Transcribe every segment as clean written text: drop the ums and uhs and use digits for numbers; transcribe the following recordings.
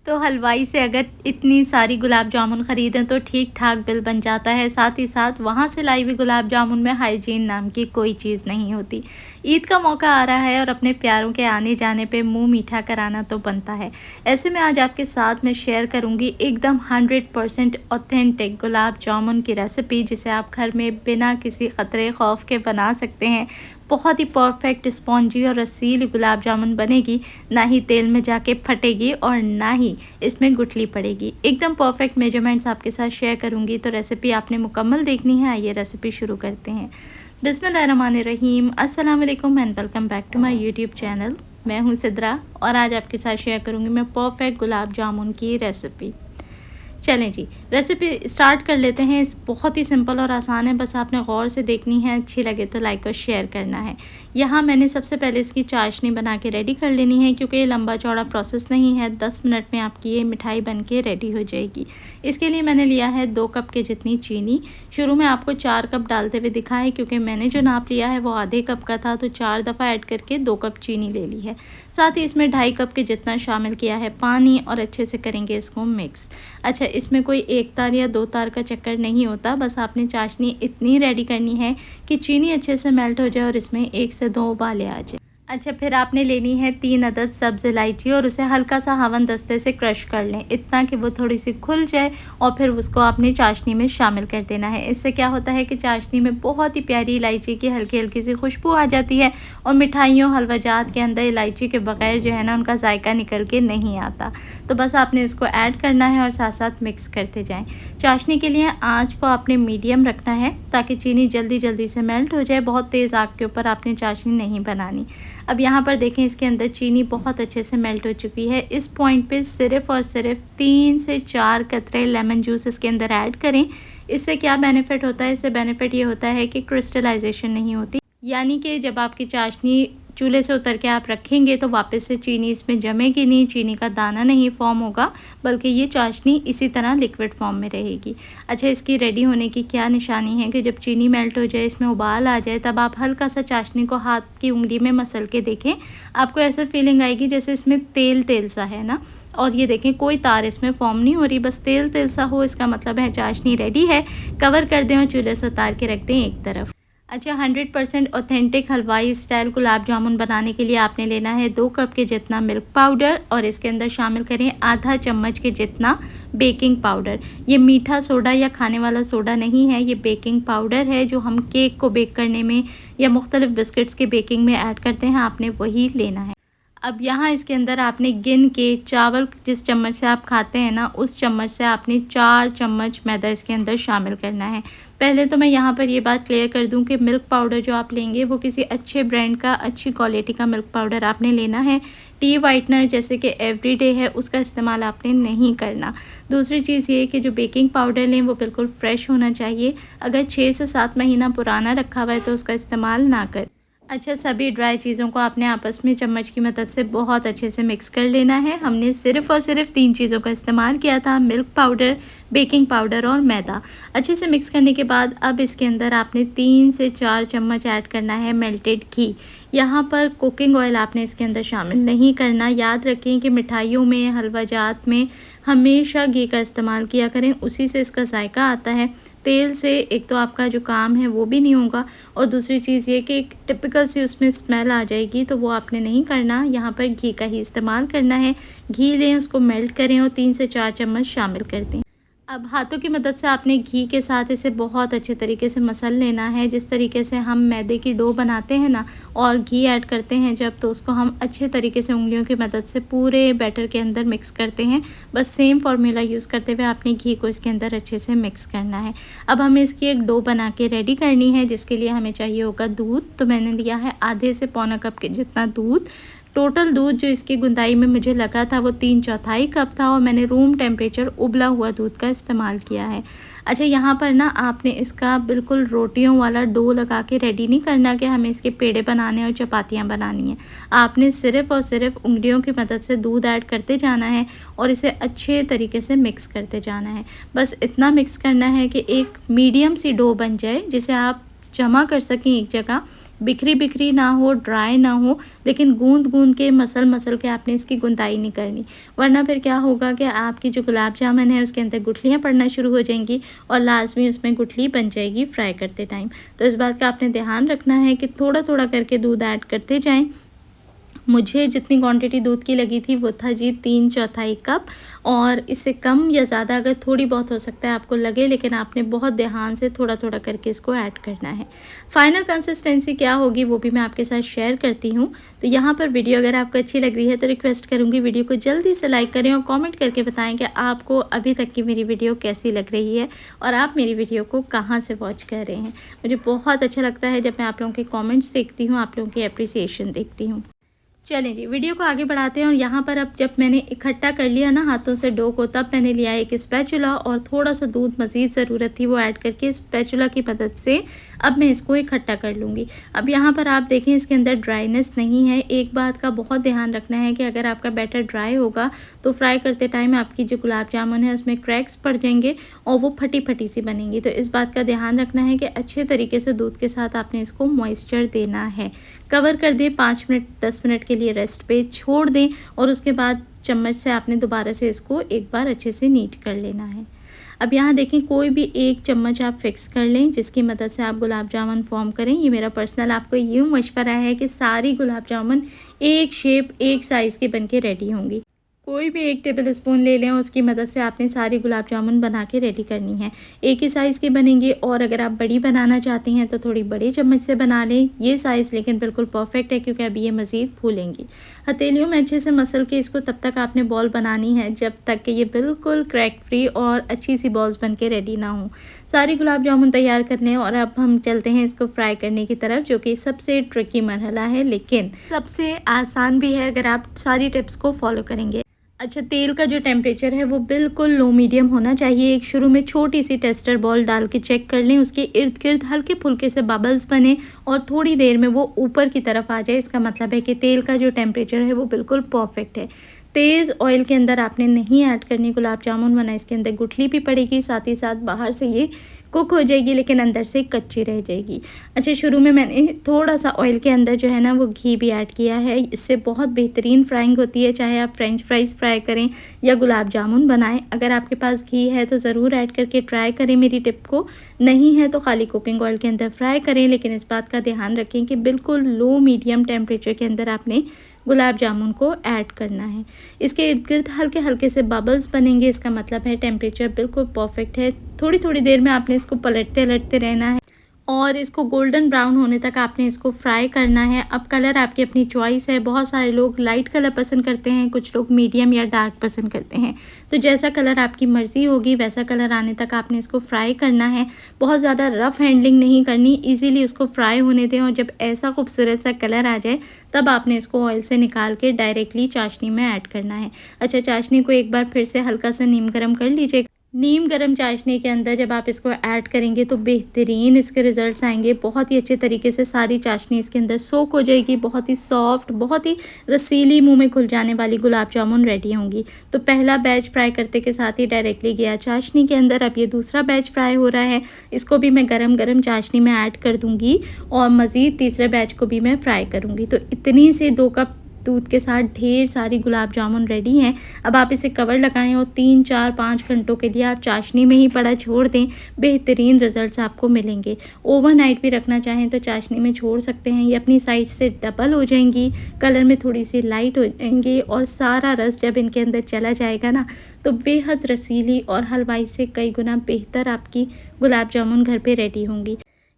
तो हलवाई से अगर इतनी सारी गुलाब जामुन ख़रीदें तो ठीक ठाक बिल बन जाता है। साथ ही साथ वहाँ से लाई हुई गुलाब जामुन में हाइजीन नाम की कोई चीज़ नहीं होती। ईद का मौका आ रहा है और अपने प्यारों के आने जाने पे मुंह मीठा कराना तो बनता है। ऐसे में आज आपके साथ मैं शेयर करूँगी एकदम 100% ऑथेंटिक गुलाब जामुन की रेसिपी, जिसे आप घर में बिना किसी ख़तरे खौफ के बना सकते हैं। बहुत ही परफेक्ट स्पॉन्जी और रसीली गुलाब जामुन बनेगी, ना ही तेल में जाके फटेगी और ना ही इसमें गुठली पड़ेगी। एकदम परफेक्ट मेजरमेंट्स आपके साथ शेयर करूंगी, तो रेसिपी आपने मुकम्मल देखनी है। आइए रेसिपी शुरू करते हैं। बिस्मिल्लाहिर्रहमानिर्रहीम, अस्सलाम वालेकुम and welcome back to my YouTube channel. मैं हूं सिद्रा और आज आपके साथ शेयर करूंगी मैं परफेक्ट गुलाब जामुन की रेसिपी। चलें जी, रेसिपी स्टार्ट कर लेते हैं। इस बहुत ही सिंपल और आसान है, बस आपने गौर से देखनी है। अच्छी लगे तो लाइक और शेयर करना है। यहाँ मैंने सबसे पहले इसकी चाशनी बना के रेडी कर लेनी है, क्योंकि ये लंबा चौड़ा प्रोसेस नहीं है। 10 मिनट में आपकी ये मिठाई बन के रेडी हो जाएगी। इसके लिए मैंने लिया है 2 कप के जितनी चीनी। शुरू में आपको 4 कप डालते हुए दिखा है, क्योंकि मैंने जो नाप लिया है वो आधे कप का था, तो 4 दफ़ा ऐड करके 2 कप चीनी ले ली है। साथ ही इसमें 2.5 कप के जितना शामिल किया है पानी, और अच्छे से करेंगे इसको मिक्स। अच्छा, इसमें कोई 1 तार या 2 तार का चक्कर नहीं होता, बस आपने चाशनी इतनी रेडी करनी है कि चीनी अच्छे से मेल्ट हो जाए और इसमें 1 से 2 उबाले आ जाए। अच्छा, फिर आपने लेनी है 3 अदद सब्ज़ इलायची और उसे हल्का सा हवन दस्ते से क्रश कर लें, इतना कि वो थोड़ी सी खुल जाए, और फिर उसको आपने चाशनी में शामिल कर देना है। इससे क्या होता है कि चाशनी में बहुत ही प्यारी इलायची की हल्की हल्की सी खुशबू आ जाती है, और मिठाइयों हलवाजात के अंदर इलायची के बगैर जो है ना, उनका जायका निकल के नहीं आता। तो बस आपने इसको ऐड करना है और साथ साथ मिक्स करते जाएँ। चाशनी के लिए आँच को आपने मीडियम रखना है, ताकि चीनी जल्दी जल्दी से मेल्ट हो जाए। बहुत तेज़ आग के ऊपर आपने चाशनी नहीं बनानी। अब यहाँ पर देखें, इसके अंदर चीनी बहुत अच्छे से मेल्ट हो चुकी है। इस पॉइंट पे सिर्फ़ और सिर्फ 3 से 4 कतरे लेमन जूस इसके अंदर ऐड करें। इससे क्या बेनिफिट होता है? इससे बेनिफिट ये होता है कि क्रिस्टलाइजेशन नहीं होती, यानी कि जब आपकी चाशनी चूल्हे से उतर के आप रखेंगे तो वापस से चीनी इसमें जमेगी नहीं, चीनी का दाना नहीं फॉर्म होगा, बल्कि ये चाशनी इसी तरह लिक्विड फॉर्म में रहेगी। अच्छा, इसकी रेडी होने की क्या निशानी है कि जब चीनी मेल्ट हो जाए, इसमें उबाल आ जाए, तब आप हल्का सा चाशनी को हाथ की उंगली में मसल के देखें। आपको ऐसा फीलिंग आएगी जैसे इसमें तेल तेल सा है ना, और ये देखें कोई तार इसमें फॉर्म नहीं हो रही, बस तेल तेल सा हो, इसका मतलब है चाशनी रेडी है। कवर कर दें और चूल्हे से उतार के रख दें एक तरफ। अच्छा, 100% ऑथेंटिक हलवाई स्टाइल गुलाब जामुन बनाने के लिए आपने लेना है 2 कप के जितना मिल्क पाउडर, और इसके अंदर शामिल करें आधा चम्मच के जितना बेकिंग पाउडर। ये मीठा सोडा या खाने वाला सोडा नहीं है, ये बेकिंग पाउडर है जो हम केक को बेक करने में या मुख्तलिफ बिस्किट्स के बेकिंग में ऐड करते हैं, आपने वही लेना है। अब यहाँ इसके अंदर आपने गिन के चावल जिस चम्मच से आप खाते हैं ना, उस चम्मच से आपने 4 चम्मच मैदा इसके अंदर शामिल करना है। पहले तो मैं यहाँ पर ये बात क्लियर कर दूँ कि मिल्क पाउडर जो आप लेंगे वो किसी अच्छे ब्रांड का, अच्छी क्वालिटी का मिल्क पाउडर आपने लेना है। टी वाइटनर जैसे कि एवरीडे है, उसका इस्तेमाल आपने नहीं करना। दूसरी चीज़ ये कि जो बेकिंग पाउडर लें वो बिल्कुल फ्रेश होना चाहिए। अगर 6 से 7 महीना पुराना रखा हुआ है तो उसका इस्तेमाल ना करें। अच्छा, सभी ड्राई चीज़ों को आपने आपस में चम्मच की मदद से बहुत अच्छे से मिक्स कर लेना है। हमने सिर्फ़ और सिर्फ 3 चीज़ों का इस्तेमाल किया था, मिल्क पाउडर, बेकिंग पाउडर और मैदा। अच्छे से मिक्स करने के बाद अब इसके अंदर आपने 3 से 4 चम्मच ऐड करना है मेल्टेड घी। यहाँ पर कुकिंग ऑयल आपने इसके अंदर शामिल नहीं करना। याद रखें कि मिठाइयों में, हलवाजात में हमेशा घी का इस्तेमाल किया करें, उसी से इसका जायका आता है। तेल से एक तो आपका जो काम है वो भी नहीं होगा, और दूसरी चीज़ ये कि एक टिपिकल सी उसमें स्मेल आ जाएगी, तो वो आपने नहीं करना। यहाँ पर घी का ही इस्तेमाल करना है। घी लें, उसको मेल्ट करें और 3 से 4 चम्मच शामिल कर दें। अब हाथों की मदद से आपने घी के साथ इसे बहुत अच्छे तरीके से मसल लेना है। जिस तरीके से हम मैदे की डो बनाते हैं ना, और घी ऐड करते हैं जब, तो उसको हम अच्छे तरीके से उंगलियों की मदद से पूरे बैटर के अंदर मिक्स करते हैं। बस सेम फार्मूला यूज़ करते हुए आपने घी को इसके अंदर अच्छे से मिक्स करना है। अब हमें इसकी एक डो बना के रेडी करनी है, जिसके लिए हमें चाहिए होगा दूध। तो मैंने लिया है आधे से पौना कप के जितना दूध। टोटल दूध जो इसकी गुंदाई में मुझे लगा था वो 3/4 कप था, और मैंने रूम टेम्परेचर उबला हुआ दूध का इस्तेमाल किया है। अच्छा, यहाँ पर ना आपने इसका बिल्कुल रोटियों वाला डो लगा के रेडी नहीं करना कि हमें इसके पेड़े बनाने और चपातियाँ बनानी हैं। आपने सिर्फ़ और सिर्फ उंगलियों की मदद से दूध ऐड करते जाना है और इसे अच्छे तरीके से मिक्स करते जाना है। बस इतना मिक्स करना है कि एक मीडियम सी डो बन जाए, जिसे आप जमा कर सकें एक जगह, बिखरी बिखरी ना हो, ड्राई ना हो, लेकिन गूंद गूंद के मसल मसल के आपने इसकी गुंदाई नहीं करनी, वरना फिर क्या होगा कि आपकी जो गुलाब जामुन है उसके अंदर गुठलियाँ पड़ना शुरू हो जाएंगी और लाजमी उसमें गुठली बन जाएगी फ्राई करते टाइम। तो इस बात का आपने ध्यान रखना है कि थोड़ा थोड़ा करके दूध ऐड करते जाएं। मुझे जितनी क्वांटिटी दूध की लगी थी वो था जी 3/4 कप, और इससे कम या ज़्यादा अगर थोड़ी बहुत हो सकता है आपको लगे, लेकिन आपने बहुत ध्यान से थोड़ा थोड़ा करके इसको ऐड करना है। फाइनल कंसिस्टेंसी क्या होगी वो भी मैं आपके साथ शेयर करती हूँ। तो यहाँ पर वीडियो अगर आपको अच्छी लग रही है तो रिक्वेस्ट करूँगी वीडियो को जल्दी से लाइक करें और कॉमेंट करके बताएँ कि आपको अभी तक की मेरी वीडियो कैसी लग रही है और आप मेरी वीडियो को कहाँ से वॉच कर रहे हैं। मुझे बहुत अच्छा लगता है जब मैं आप लोगों के कॉमेंट्स देखती हूँ, आप लोगों की अप्रिसिएशन देखती हूँ। चलें जी, वीडियो को आगे बढ़ाते हैं। और यहाँ पर अब जब मैंने इकट्ठा कर लिया ना हाथों से डो को, तब मैंने लिया एक स्पैचुला और थोड़ा सा दूध मज़ीद ज़रूरत थी वो ऐड करके स्पैचुला की मदद से अब मैं इसको इकट्ठा कर लूँगी। अब यहाँ पर आप देखें इसके अंदर ड्राइनेस नहीं है। एक बात का बहुत ध्यान रखना है कि अगर आपका बैटर ड्राई होगा तो फ्राई करते टाइम आपकी जो गुलाब जामुन है उसमें क्रैक्स पड़ जाएंगे और वो फटी फटी सी बनेंगी। तो इस बात का ध्यान रखना है कि अच्छे तरीके से दूध के साथ आपने इसको मॉइस्चर देना है। कवर कर दें, 5 मिनट 10 मिनट के लिए रेस्ट पे छोड़ दें और उसके बाद चम्मच से आपने दोबारा से इसको एक बार अच्छे से नीट कर लेना है। अब यहाँ देखें, कोई भी एक चम्मच आप फिक्स कर लें जिसकी मदद से आप गुलाब जामुन फॉर्म करें। ये मेरा पर्सनल आपको यूँ मशवरा है कि सारी गुलाब जामुन एक शेप एक साइज़ के बन के रेडी होंगी। कोई भी एक टेबल स्पून ले लें, उसकी मदद से आपने सारी गुलाब जामुन बना के रेडी करनी है। एक ही साइज़ की बनेंगी, और अगर आप बड़ी बनाना चाहती हैं तो थोड़ी बड़ी चम्मच से बना लें। ये साइज़ लेकिन बिल्कुल परफेक्ट है क्योंकि अभी ये मज़ीद फूलेंगी। हथेलियों में अच्छे से मसल के इसको तब तक आपने बॉल बनानी है जब तक कि ये बिल्कुल क्रैक फ्री और अच्छी सी बॉल्स बन के रेडी ना हो। सारी गुलाब जामुन तैयार कर लें और अब हम चलते हैं इसको फ्राई करने की तरफ, जो कि सबसे ट्रिकी मरहला है लेकिन सबसे आसान भी है अगर आप सारी टिप्स को फॉलो करेंगे। अच्छा, तेल का जो टेम्परेचर है वो बिल्कुल लो मीडियम होना चाहिए। एक शुरू में छोटी सी टेस्टर बॉल डाल के चेक कर लें, उसके इर्द गिर्द हल्के फुल्के से बबल्स बने और थोड़ी देर में वो ऊपर की तरफ आ जाए। इसका मतलब है कि तेल का जो टेम्परेचर है वो बिल्कुल परफेक्ट है। तेज़ ऑयल के अंदर आपने नहीं ऐड करनी गुलाब जामुन, वरना इसके अंदर गुठली भी पड़ेगी, साथ ही साथ बाहर से ये कुक हो जाएगी लेकिन अंदर से कच्ची रह जाएगी। अच्छा, शुरू में मैंने थोड़ा सा ऑयल के अंदर जो है ना वो घी भी ऐड किया है। इससे बहुत बेहतरीन फ्राइंग होती है, चाहे आप फ्रेंच फ्राइज़ फ्राई करें या गुलाब जामुन बनाएं। अगर आपके पास घी है तो ज़रूर ऐड करके ट्राई करें मेरी टिप को, नहीं है तो खाली कुकिंग ऑयल के अंदर फ्राई करें। लेकिन इस बात का ध्यान रखें कि बिल्कुल लो मीडियम टेम्परेचर के अंदर आपने गुलाब जामुन को ऐड करना है। इसके इर्द गिर्द हल्के हल्के से बबल्स बनेंगे, इसका मतलब है टेम्परेचर बिल्कुल परफेक्ट है। थोड़ी थोड़ी देर में आपने इसको पलटते पलटते रहना है और इसको गोल्डन ब्राउन होने तक आपने इसको फ्राई करना है। अब कलर आपकी अपनी चॉइस है। बहुत सारे लोग लाइट कलर पसंद करते हैं, कुछ लोग मीडियम या डार्क पसंद करते हैं। तो जैसा कलर आपकी मर्ज़ी होगी वैसा कलर आने तक आपने इसको फ्राई करना है। बहुत ज़्यादा रफ़ हैंडलिंग नहीं करनी, इजीली उसको फ्राई होने दें और जब ऐसा खूबसूरत सा कलर आ जाए तब आपने इसको ऑयल से निकाल के डायरेक्टली चाशनी में ऐड करना है। अच्छा, चाशनी को एक बार फिर से हल्का सा नीम गर्म कर लीजिए। नीम गर्म चाशनी के अंदर जब आप इसको ऐड करेंगे तो बेहतरीन इसके रिज़ल्ट्स आएंगे। बहुत ही अच्छे तरीके से सारी चाशनी इसके अंदर सोक हो जाएगी। बहुत ही सॉफ्ट, बहुत ही रसीली, मुंह में घुल जाने वाली गुलाब जामुन रेडी होंगी। तो पहला बैच फ्राई करते के साथ ही डायरेक्टली गया चाशनी के अंदर। अब ये दूसरा बैच फ्राई हो रहा है, इसको भी मैं गरम गरम चाशनी में ऐड कर दूँगी और मज़ीद तीसरे बैच को भी मैं फ्राई करूँगी। तो इतनी से 2 कप दूध के साथ ढेर सारी गुलाब जामुन रेडी हैं। अब आप इसे कवर लगाएं और 3 4 5 घंटों के लिए आप चाशनी में ही पड़ा छोड़ दें। बेहतरीन रिजल्ट्स आपको मिलेंगे। ओवरनाइट भी रखना चाहें तो चाशनी में छोड़ सकते हैं। ये अपनी साइड से डबल हो जाएंगी, कलर में थोड़ी सी लाइट हो जाएंगी और सारा रस जब इनके अंदर चला जाएगा ना तो बेहद रसीली और हलवाई से कई गुना बेहतर आपकी गुलाब जामुन घर पे रेडी होंगी।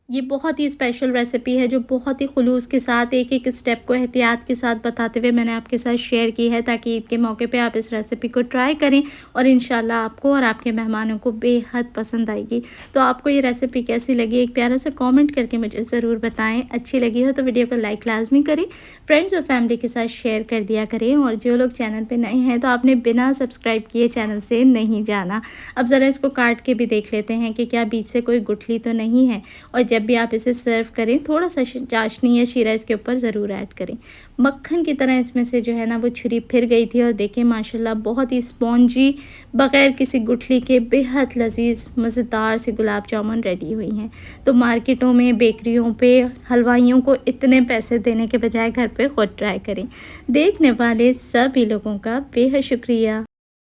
ये बहुत ही स्पेशल रेसिपी है जो बहुत ही खुलूस के साथ एक एक स्टेप को एहतियात के साथ बताते हुए मैंने आपके साथ शेयर की है, ताकि ईद के मौके पे आप इस रेसिपी को ट्राई करें और इंशाल्लाह आपको और आपके मेहमानों को बेहद पसंद आएगी। तो आपको ये रेसिपी कैसी लगी एक प्यारा सा कमेंट करके मुझे ज़रूर बताएं। अच्छी लगी हो तो वीडियो को लाइक लाजमी करें, फ्रेंड्स और फैमिली के साथ शेयर कर दिया करें। और जो लोग चैनल पर नए हैं तो आपने बिना सब्सक्राइब किए चैनल से नहीं जाना। अब ज़रा इसको काट के भी देख लेते हैं कि क्या बीच से कोई गुठली तो नहीं है। और जब भी आप इसे सर्व करें थोड़ा सा चाशनी या शीरा इसके ऊपर ज़रूर ऐड करें। मक्खन की तरह इसमें से जो है ना वो छुरी फिर गई थी और देखिए माशाल्लाह बहुत ही स्पॉन्जी बग़ैर किसी गुठली के बेहद लज़ीज़ मज़ेदार से गुलाब जामुन रेडी हुई हैं। तो मार्केटों में, बेकरियों पे हलवाइयों को इतने पैसे देने के बजाय घर पे खुद ट्राई करें। देखने वाले सभी लोगों का बेहद शुक्रिया।